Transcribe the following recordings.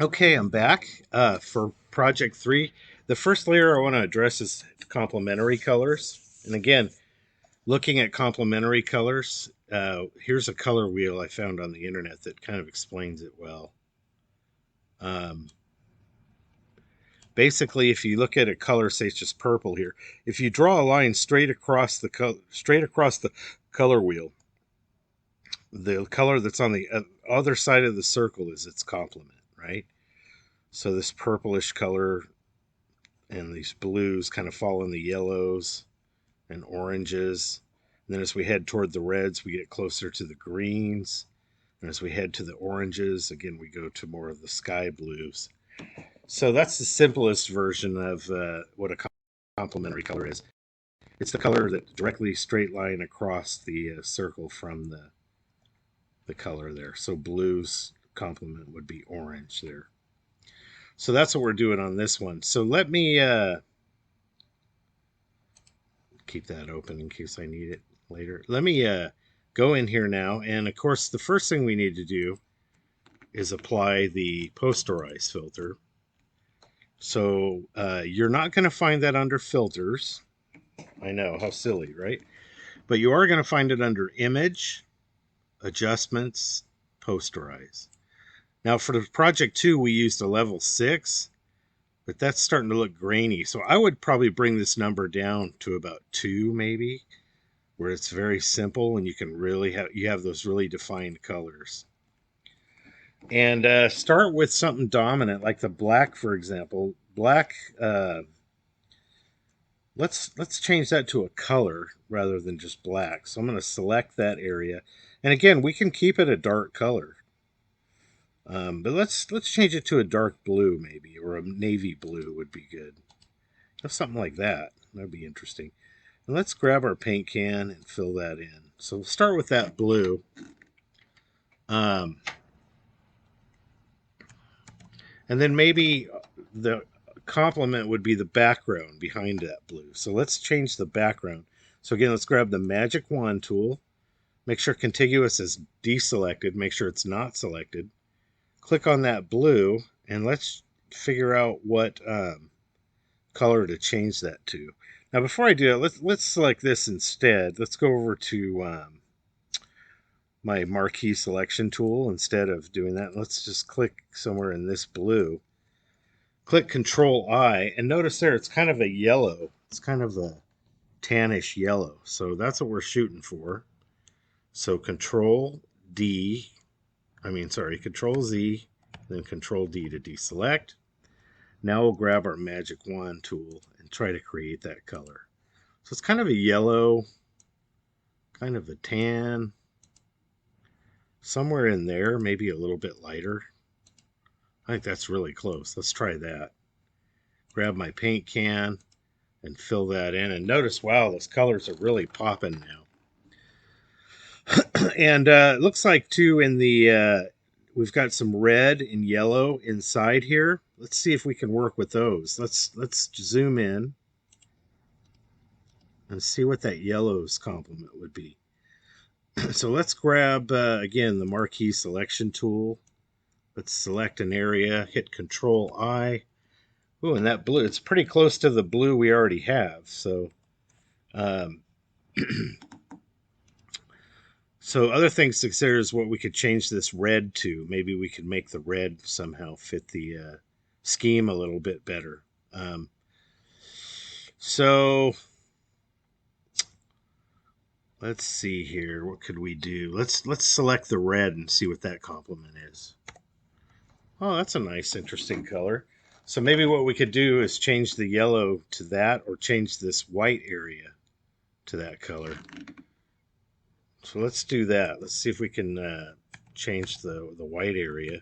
Okay, I'm back for project 3. The first layer I want to address is complementary colors. And again, looking at complementary colors, here's a color wheel I found on the internet that kind of explains it well. Um, Basically, if you look at a color, say it's just purple here, if you draw a line straight across the color wheel, the color that's on the other side of the circle is its complement, right? So this purplish color and these blues kind of fall in the yellows and oranges. And then as we head toward the reds, we get closer to the greens. And as we head to the oranges, again, we go to more of the sky blues. So that's the simplest version of what a complementary color is. It's the color that directly straight line across the circle from the color there. So blues complement would be orange there. So that's what we're doing on this one. So let me keep that open in case I need it later. Let me go in here now. And of course, the first thing we need to do is apply the posterize filter. So you're not going to find that under filters. I know, how silly, right? But you are going to find it under image, adjustments, posterize. Now for the project 2, we used a level 6, but that's starting to look grainy. So I would probably bring this number down to about 2 maybe, where it's very simple and you can really have those really defined colors. And start with something dominant like the black, for example. Black. Let's change that to a color rather than just black. So I'm going to select that area, and again, we can keep it a dark color. But let's change it to a dark blue maybe, or a navy blue would be good. Something like that. That'd be interesting. And let's grab our paint can and fill that in. So we'll start with that blue. Um, and then maybe the complement would be the background behind that blue. So let's change the background. So again, let's grab the magic wand tool. Make sure contiguous is deselected. Make sure it's not selected. Click on that blue, and let's figure out what color to change that to. Now, before I do that, let's select this instead. Let's go over to my marquee selection tool instead of doing that. Let's just click somewhere in this blue. Click Control I, and notice there it's kind of a yellow. It's kind of a tannish yellow. So that's what we're shooting for. So Control D, Control Z, then Control D to deselect. Now we'll grab our magic wand tool and try to create that color. So it's kind of a yellow, kind of a tan, somewhere in there, maybe a little bit lighter. I think that's really close. Let's try that. Grab my paint can and fill that in. And notice, wow, those colors are really popping now. And it looks like, too, in the we've got some red and yellow inside here. Let's see if we can work with those. Let's zoom in and see what that yellow's complement would be. So let's grab, again, the marquee selection tool. Let's select an area, hit Control I. Ooh, and that blue, it's pretty close to the blue we already have. So, um, so other things to consider is what we could change this red to. Maybe we could make the red somehow fit the scheme a little bit better. So let's see here. What could we do? Let's select the red and see what that complement is. Oh, that's a nice, interesting color. So maybe what we could do is change the yellow to that, or change this white area to that color. So let's do that. Let's see if we can change the white area.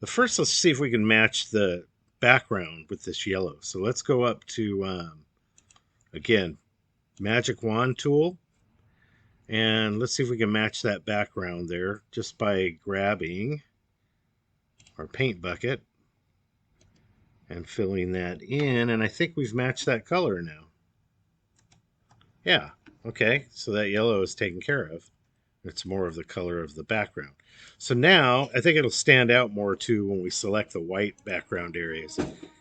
But first, let's see if we can match the background with this yellow. So let's go up to, again, Magic Wand tool. And let's see if we can match that background there just by grabbing our paint bucket and filling that in. And I think we've matched that color now. Yeah, okay, so that yellow is taken care of. It's more of the color of the background. So now I think it'll stand out more too when we select the white background areas.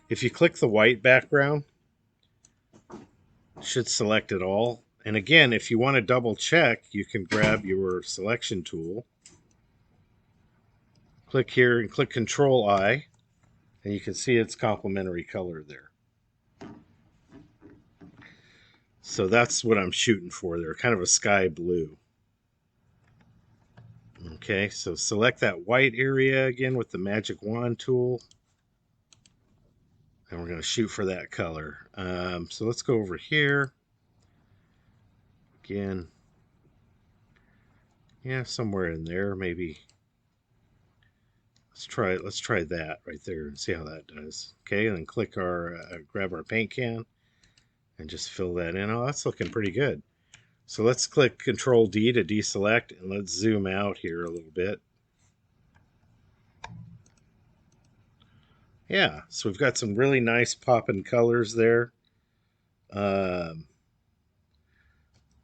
If you click the white background, it should select it all. And again, if you want to double check, you can grab your selection tool, click here and click Control I, and you can see its complementary color there. So that's what I'm shooting for there, kind of a sky blue. Okay, so select that white area again with the magic wand tool. And we're going to shoot for that color. So let's go over here. Again, yeah, somewhere in there, maybe. Let's try that right there and see how that does. Okay, and then click our, grab our paint can and just fill that in. Oh, that's looking pretty good. So let's click Control D to deselect, and let's zoom out here a little bit. Yeah, so we've got some really nice popping colors there.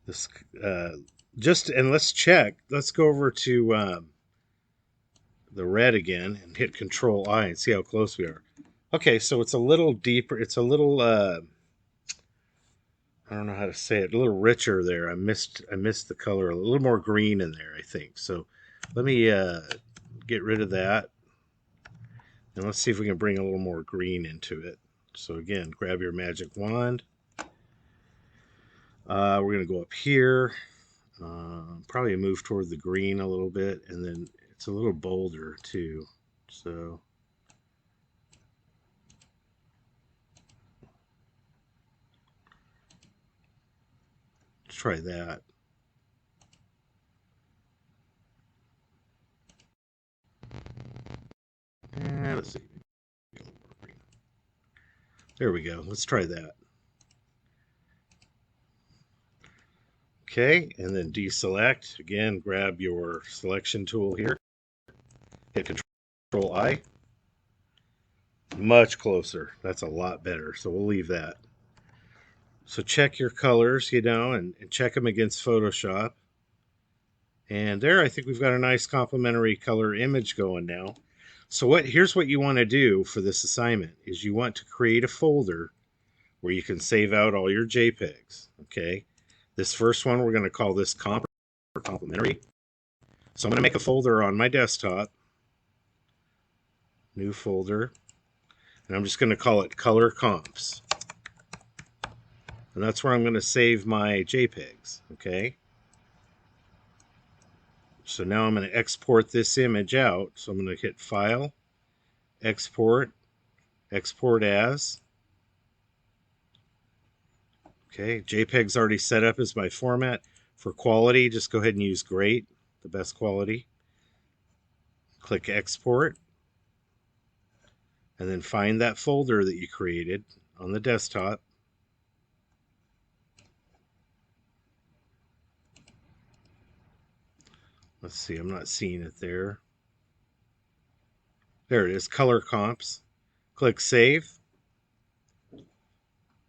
This and let's check. Let's go over to the red again and hit Control I and see how close we are. Okay, so it's a little deeper. It's a little I don't know how to say it. A little richer there. I missed the color. A little more green in there, I think. So let me get rid of that. And let's see if we can bring a little more green into it. So again, grab your magic wand. We're going to go up here. Probably move toward the green a little bit. And then it's a little bolder too. So let's try that. And let's see. There we go. Let's try that. Okay, and then deselect. Again, grab your selection tool here. Hit Control I. Much closer. That's a lot better. So we'll leave that. So check your colors, and check them against Photoshop. And there, I think we've got a nice complementary color image going now. So here's what you want to do for this assignment is you want to create a folder where you can save out all your JPEGs. Okay. This first one, we're going to call this comp or complementary. So I'm going to make a folder on my desktop. New folder. And I'm just going to call it color comps. And that's where I'm going to save my JPEGs. Okay. So now I'm going to export this image out. So I'm going to hit File, Export, Export As. Okay, JPEG's already set up as my format. For quality, just go ahead and use Great, the best quality. Click Export. And then find that folder that you created on the desktop. Let's see, I'm not seeing it there. There it is, Color Comps. Click Save.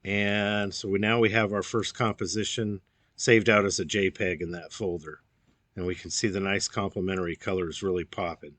And so now we have our first composition saved out as a JPEG in that folder. And we can see the nice complementary colors really popping.